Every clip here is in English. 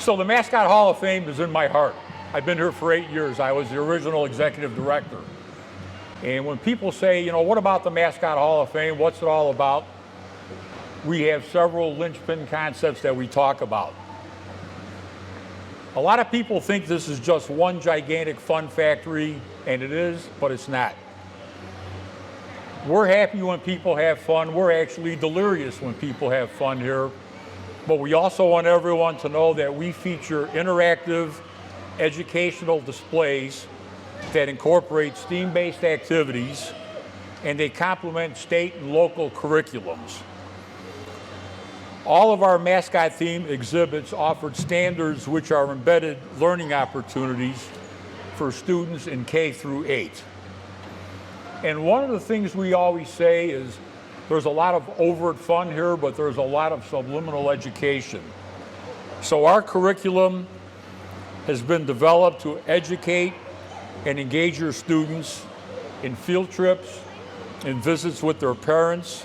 So the Mascot Hall of Fame is in my heart. I've been here for 8 years. I was the original executive director. And when people say, you know, what about the Mascot Hall of Fame? What's it all about? We have several linchpin concepts that we talk about. A lot of people think this is just one gigantic fun factory, and it is, but it's not. We're happy when people have fun. We're actually delirious when people have fun here. But we also want everyone to know that we feature interactive educational displays that incorporate STEAM-based activities, and they complement state and local curriculums. All of our mascot-themed exhibits offered standards which are embedded learning opportunities for students in K through 8. And one of the things we always say is there's a lot of overt fun here, but there's a lot of subliminal education. So our curriculum has been developed to educate and engage your students in field trips, in visits with their parents,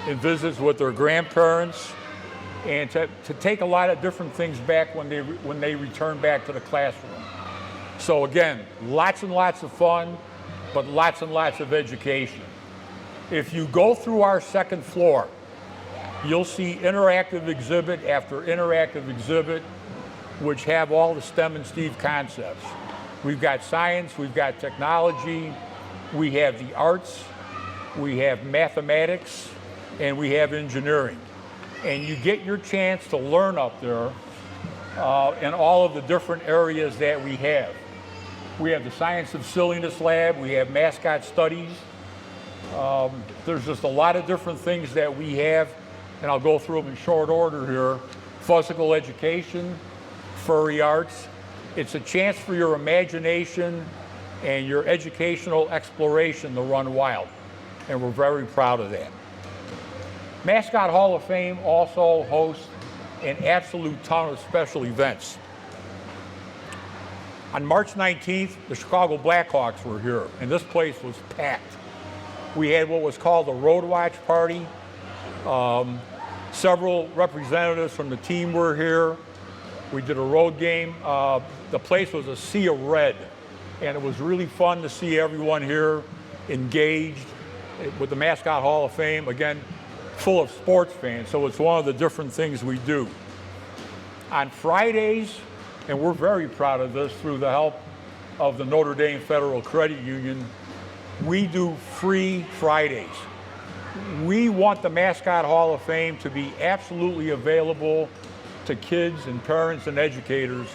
in visits with their grandparents, and to take a lot of different things back when they return back to the classroom. So again, lots and lots of fun, but lots and lots of education. If you go through our second floor, you'll see interactive exhibit after interactive exhibit, which have all the STEM and STEAM concepts. We've got science, we've got technology, we have the arts, we have mathematics, and we have engineering. And you get your chance to learn up there in all of the different areas that we have. We have the Science of Silliness Lab, we have mascot studies. There's just a lot of different things that we have, and I'll go through them in short order here. Physical education, furry arts. It's a chance for your imagination and your educational exploration to run wild, and we're very proud of that. Mascot Hall of Fame also hosts an absolute ton of special events. On March 19th, the Chicago Blackhawks were here, and this place was packed. We had what was called a Road Watch party. Several representatives from the team were here. We did a road game. The place was a sea of red, and it was really fun to see everyone here engaged with the Mascot Hall of Fame, again, full of sports fans, so it's one of the different things we do. On Fridays, and we're very proud of this through the help of the Notre Dame Federal Credit Union, we do free Fridays. We want the Mascot Hall of Fame to be absolutely available to kids and parents and educators,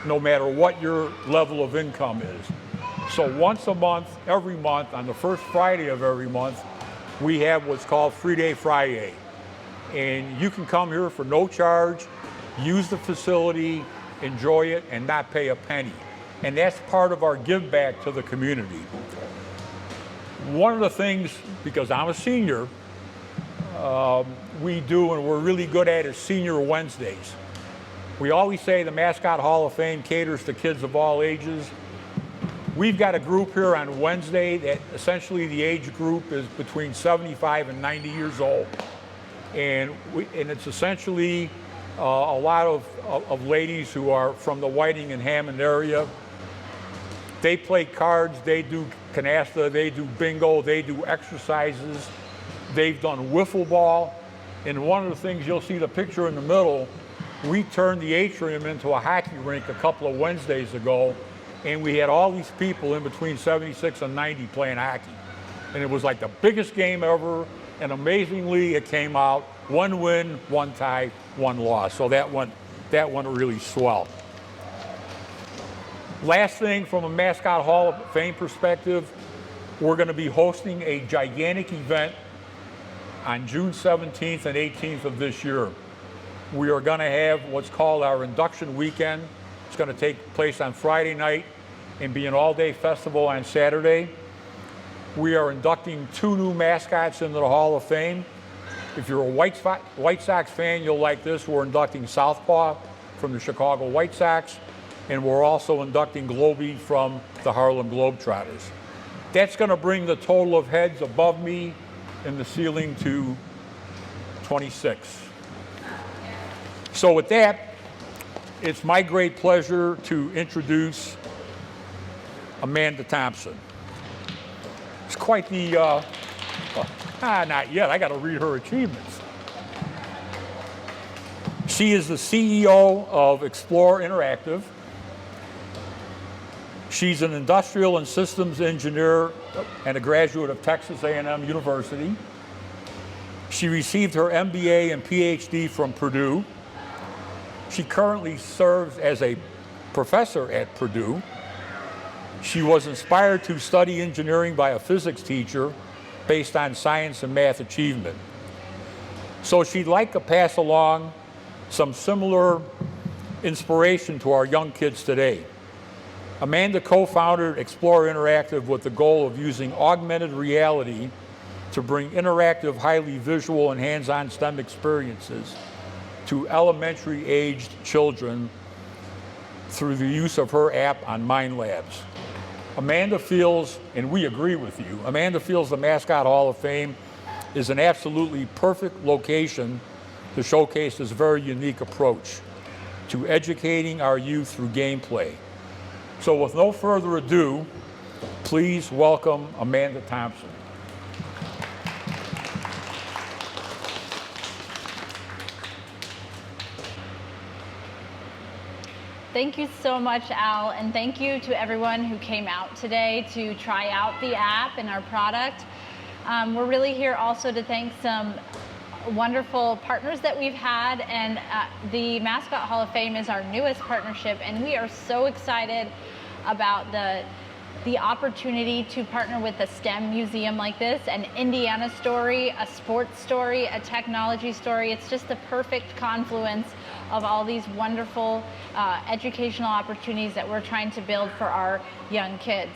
no matter what your level of income is. So once a month, every month, on the first Friday of every month, we have what's called Free Day Friday. And you can come here for no charge, use the facility, enjoy it, and not pay a penny. And that's part of our give back to the community. One of the things, because I'm a senior, we do and we're really good at is Senior Wednesdays. We always say the Mascot Hall of Fame caters to kids of all ages. We've got a group here on Wednesday that essentially the age group is between 75 and 90 years old. And it's essentially a lot of ladies who are from the Whiting and Hammond area. They play cards, they do canasta, they do bingo, they do exercises. They've done wiffle ball. And one of the things, you'll see the picture in the middle, we turned the atrium into a hockey rink a couple of Wednesdays ago, and we had all these people in between 76 and 90 playing hockey. And it was like the biggest game ever, and amazingly it came out 1 win, 1 tie, 1 loss. So that one really swell. Last thing, from a Mascot Hall of Fame perspective, we're going to be hosting a gigantic event on June 17th and 18th of this year. We are going to have what's called our induction weekend. It's going to take place on Friday night and be an all-day festival on Saturday. We are inducting 2 new mascots into the Hall of Fame. If you're a White Sox fan, you'll like this. We're inducting Southpaw from the Chicago White Sox, and we're also inducting Globey from the Harlem Globetrotters. That's going to bring the total of heads above me in the ceiling to 26. So with that, it's my great pleasure to introduce Amanda Thompson. It's quite the, not yet, I got to read her achievements. She is the CEO of Explore Interactive. She's an industrial and systems engineer and a graduate of Texas A&M University. She received her MBA and PhD from Purdue. She currently serves as a professor at Purdue. She was inspired to study engineering by a physics teacher based on science and math achievement. So she'd like to pass along some similar inspiration to our young kids today. Amanda co-founded Explore Interactive with the goal of using augmented reality to bring interactive, highly visual, and hands-on STEM experiences to elementary-aged children through the use of her app on Mind Labs. Amanda feels, and we agree with you, Amanda feels the Mascot Hall of Fame is an absolutely perfect location to showcase this very unique approach to educating our youth through gameplay. So with no further ado, please welcome Amanda Thompson. Thank you so much, Al, and thank you to everyone who came out today to try out the app and our product. We're really here also to thank some wonderful partners that we've had, and the Mascot Hall of Fame is our newest partnership, and we are so excited about the opportunity to partner with a STEM museum like this, an Indiana story, a sports story, a technology story. It's just the perfect confluence of all these wonderful educational opportunities that we're trying to build for our young kids.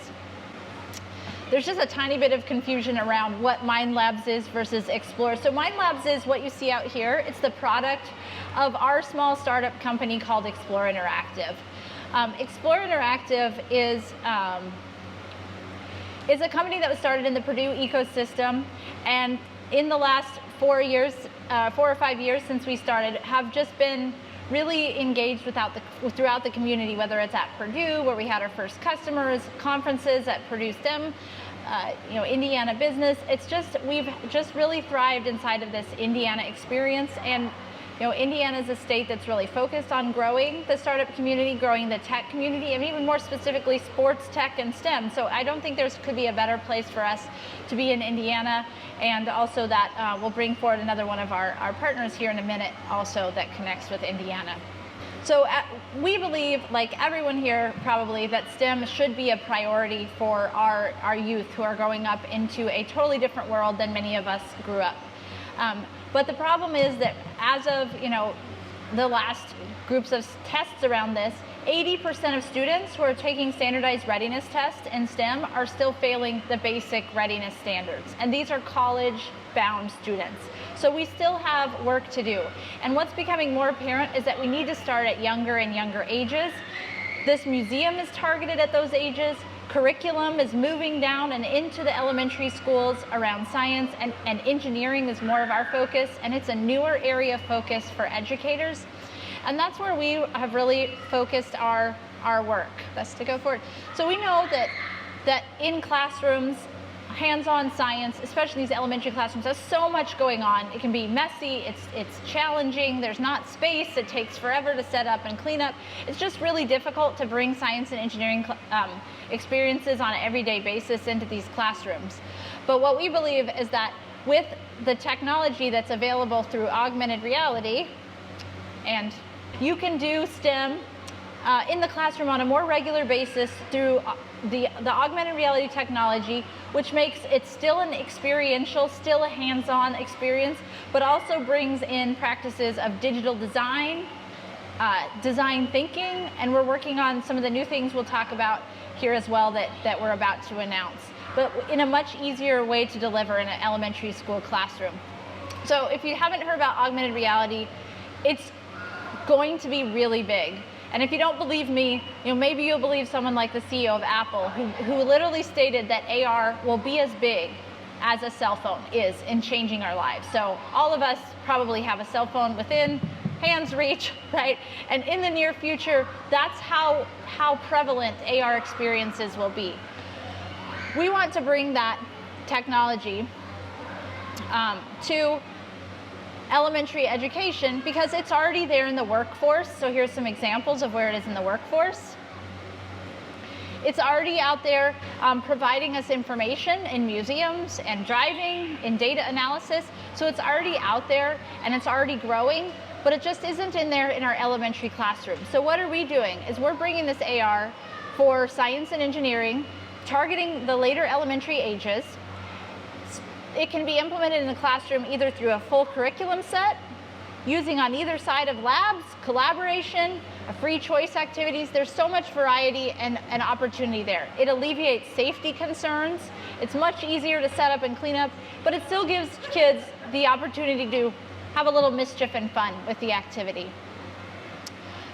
There's just a tiny bit of confusion around what Mind Labs is versus Explore. So Mind Labs is what you see out here. It's the product of our small startup company called Explore Interactive. Explore Interactive is a company that was started in the Purdue ecosystem, and in the last 4 or 5 years since we started, have just been really engaged throughout the community, whether it's at Purdue, where we had our first customers, conferences at Purdue STEM, Indiana Business. We've just really thrived inside of this Indiana experience, and Indiana is a state that's really focused on growing the startup community, growing the tech community, and even more specifically sports, tech, and STEM. So I don't think there could be a better place for us to be in Indiana, and also that we'll bring forward another one of our partners here in a minute also that connects with Indiana. So we believe, like everyone here probably, that STEM should be a priority for our youth who are growing up into a totally different world than many of us grew up. But the problem is that as of the last groups of tests around this, 80% of students who are taking standardized readiness tests in STEM are still failing the basic readiness standards. And these are college-bound students. So we still have work to do. And what's becoming more apparent is that we need to start at younger and younger ages. This museum is targeted at those ages. Curriculum is moving down and into the elementary schools around science, and engineering is more of our focus, and it's a newer area of focus for educators. And that's where we have really focused our work. Best to go forward. So we know that in classrooms, hands-on science, especially these elementary classrooms, there's so much going on. It can be messy, it's challenging, there's not space, it takes forever to set up and clean up. It's just really difficult to bring science and engineering experiences on an everyday basis into these classrooms. But what we believe is that with the technology that's available through augmented reality, and you can do STEM in the classroom on a more regular basis through the augmented reality technology, which makes it still an experiential, still a hands-on experience, but also brings in practices of digital design, design thinking, and we're working on some of the new things we'll talk about here as well that we're about to announce, but in a much easier way to deliver in an elementary school classroom. So if you haven't heard about augmented reality, it's going to be really big. And if you don't believe me, maybe you'll believe someone like the CEO of Apple, who literally stated that AR will be as big as a cell phone is in changing our lives. So all of us probably have a cell phone within hand's reach, right? And in the near future, that's how prevalent AR experiences will be. We want to bring that technology to elementary education because it's already there in the workforce. So here's some examples of where it is in the workforce. It's already out there providing us information in museums and driving, in data analysis. So it's already out there and it's already growing, but it just isn't in there in our elementary classroom. So what are we doing is we're bringing this AR for science and engineering, targeting the later elementary ages. It can be implemented in the classroom either through a full curriculum set, using on either side of labs, collaboration, free choice activities. There's so much variety and opportunity there. It alleviates safety concerns. It's much easier to set up and clean up, but it still gives kids the opportunity to have a little mischief and fun with the activity.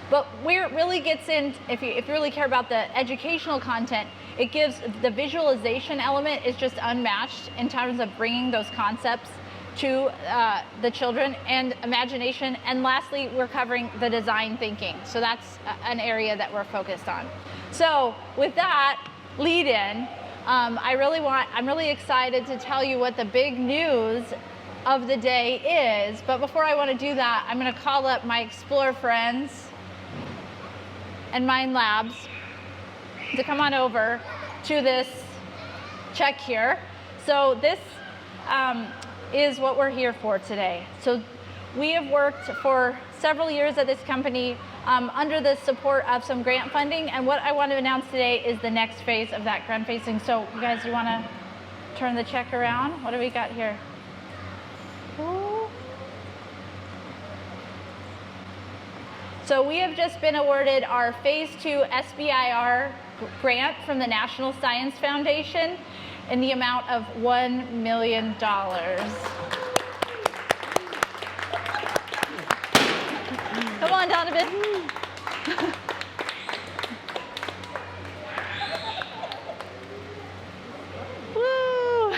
But where it really gets in, if you really care about the educational content, it gives the visualization element is just unmatched in terms of bringing those concepts to the children and imagination. And lastly, we're covering the design thinking. So that's an area that we're focused on. So with that lead in, I'm really excited to tell you what the big news of the day is. But before I want to do that, I'm going to call up my Explore friends and Mind Labs to come on over to this check here. So this is what we're here for today. So we have worked for several years at this company under the support of some grant funding, and what I want to announce today is the next phase of that grant phasing. So you guys, you want to turn the check around? What do we got here? Ooh. So we have just been awarded our Phase 2 SBIR grant from the National Science Foundation in the amount of $1 million. Come on, Donovan. Woo!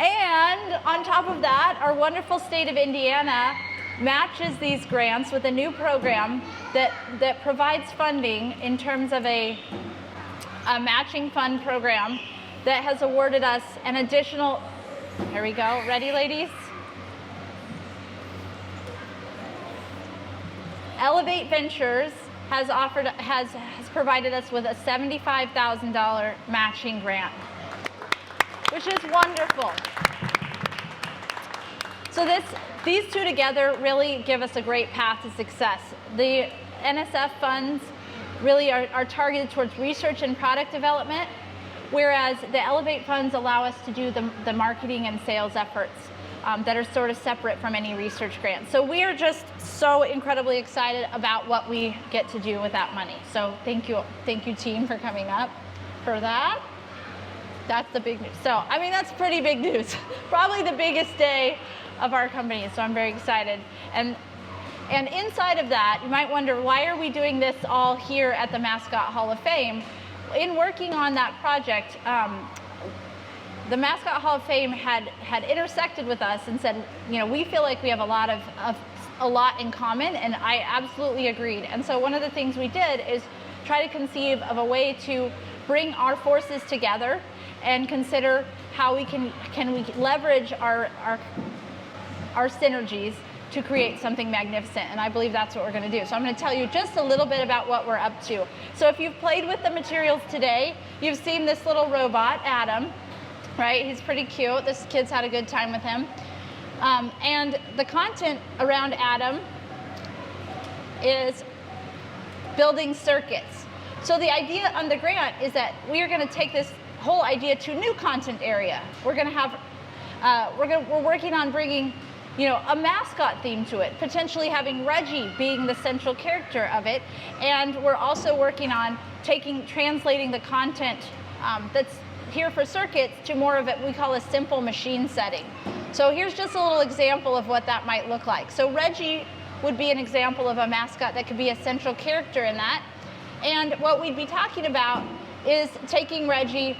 And on top of that, our wonderful state of Indiana matches these grants with a new program that provides funding in terms of a matching fund program that has awarded us an additional, here we go, ready ladies? Elevate Ventures has provided us with a $75,000 matching grant, which is wonderful. So these two together really give us a great path to success. The NSF funds really are targeted towards research and product development, whereas the Elevate funds allow us to do the marketing and sales efforts that are sort of separate from any research grants. So we are just so incredibly excited about what we get to do with that money. So thank you team for coming up for that. That's the big news. So, I mean, that's pretty big news. Probably the biggest day of our company, so I'm very excited. And inside of that, you might wonder, why are we doing this all here at the Mascot Hall of Fame? In working on that project, the Mascot Hall of Fame had intersected with us and said, you know, we feel like we have a lot in common, and I absolutely agreed. And so one of the things we did is try to conceive of a way to bring our forces together and consider how we can we leverage our synergies to create something magnificent, and I believe that's what we're going to do. So I'm going to tell you just a little bit about what we're up to. So if you've played with the materials today, you've seen this little robot, Adam, right? He's pretty cute. This kid's had a good time with him. And the content around Adam is building circuits. So the idea on the grant is that we are going to take this whole idea to a new content area. We're going to have, we're working on bringing, you know, a mascot theme to it, potentially having Reggie being the central character of it. And we're also working on translating the content that's here for circuits to more of what we call a simple machine setting. So here's just a little example of what that might look like. So Reggie would be an example of a mascot that could be a central character in that. And what we'd be talking about is taking Reggie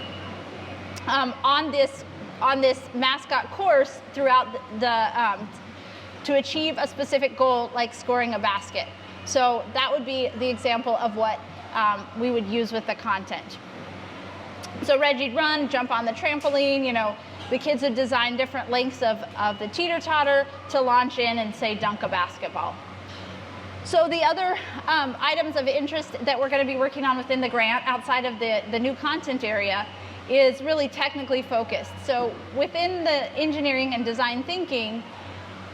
on this on this Mascot course throughout to achieve a specific goal, like scoring a basket. So that would be the example of what we would use with the content. So Reggie'd run, jump on the trampoline, the kids would design different lengths of the teeter-totter to launch in and, say, dunk a basketball. So the other items of interest that we're going to be working on within the grant, outside of the new content area, is really technically focused. So within the engineering and design thinking,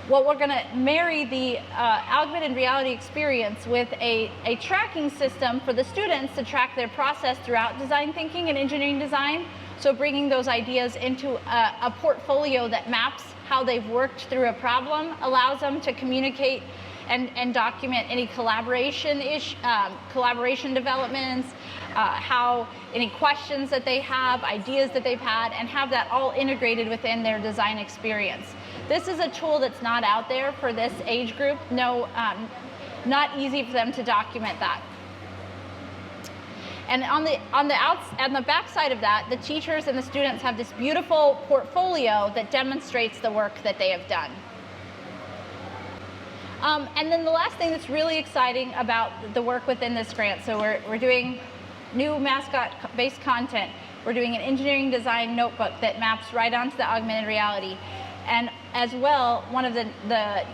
what we're going to marry the augmented reality experience with a tracking system for the students to track their process throughout design thinking and engineering design. So bringing those ideas into a portfolio that maps how they've worked through a problem, allows them to communicate and document any collaboration developments, how any questions that they have, ideas that they've had, and have that all integrated within their design experience. This is a tool that's not out there for this age group. No, not easy for them to document that. And on the back side of that, the teachers and the students have this beautiful portfolio that demonstrates the work that they have done. And then the last thing that's really exciting about the work within this grant, so we're doing new Mascot-based content. We're doing an engineering design notebook that maps right onto the augmented reality. And as well, one of the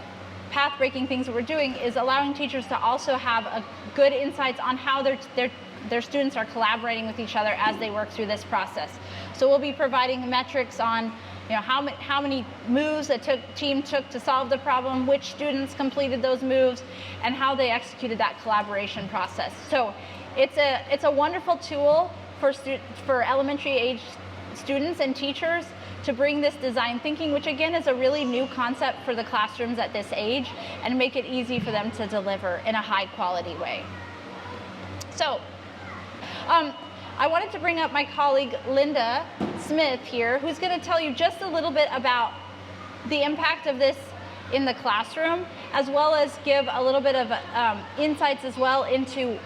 path-breaking things that we're doing is allowing teachers to also have good insights on how their students are collaborating with each other as they work through this process. So we'll be providing metrics on how many moves a team took to solve the problem, which students completed those moves, and how they executed that collaboration process. So it's a wonderful tool for elementary age students and teachers to bring this design thinking, which again is a really new concept for the classrooms at this age, and make it easy for them to deliver in a high quality way. So I wanted to bring up my colleague Linda Smith here, who's going to tell you just a little bit about the impact of this in the classroom, as well as give a little bit of insights as well into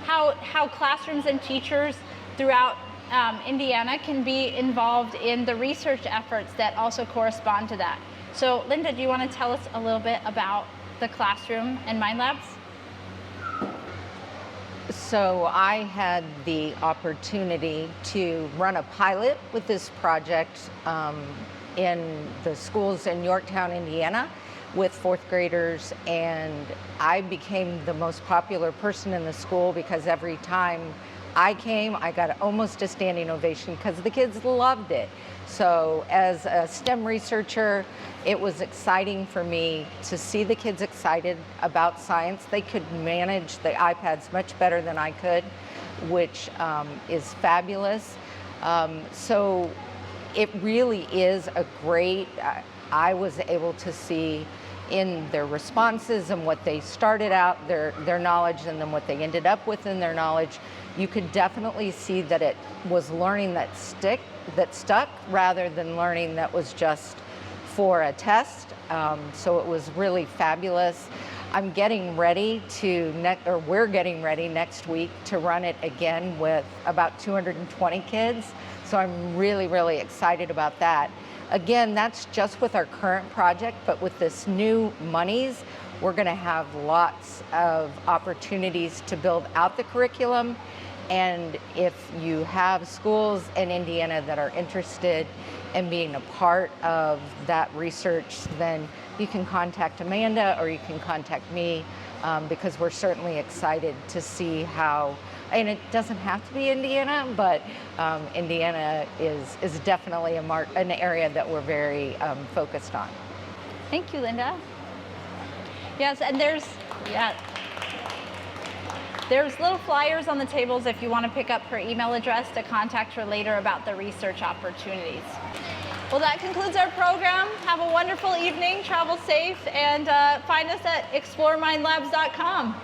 how classrooms and teachers throughout Indiana can be involved in the research efforts that also correspond to that. So Linda, do you want to tell us a little bit about the classroom and Mind Labs? So I had the opportunity to run a pilot with this project in the schools in Yorktown, Indiana, with fourth graders, and I became the most popular person in the school because every time I came, I got almost a standing ovation because the kids loved it. So as a STEM researcher, it was exciting for me to see the kids excited about science. They could manage the iPads much better than I could, which is fabulous. So it really is a great, I was able to see in their responses and what they started out, their knowledge, and then what they ended up with in their knowledge. You could definitely see that it was learning that stuck rather than learning that was just for a test. So it was really fabulous. I'm getting ready we're getting ready next week to run it again with about 220 kids. So I'm really, really excited about that. Again, that's just with our current project, but with this new monies, we're going to have lots of opportunities to build out the curriculum. And if you have schools in Indiana that are interested in being a part of that research, then you can contact Amanda or you can contact me, because we're certainly excited to see how, and it doesn't have to be Indiana, but Indiana is definitely an area that we're very focused on. Thank you, Linda. Yes, and there's little flyers on the tables if you want to pick up her email address to contact her later about the research opportunities. Well, that concludes our program. Have a wonderful evening, travel safe, and find us at exploremindlabs.com.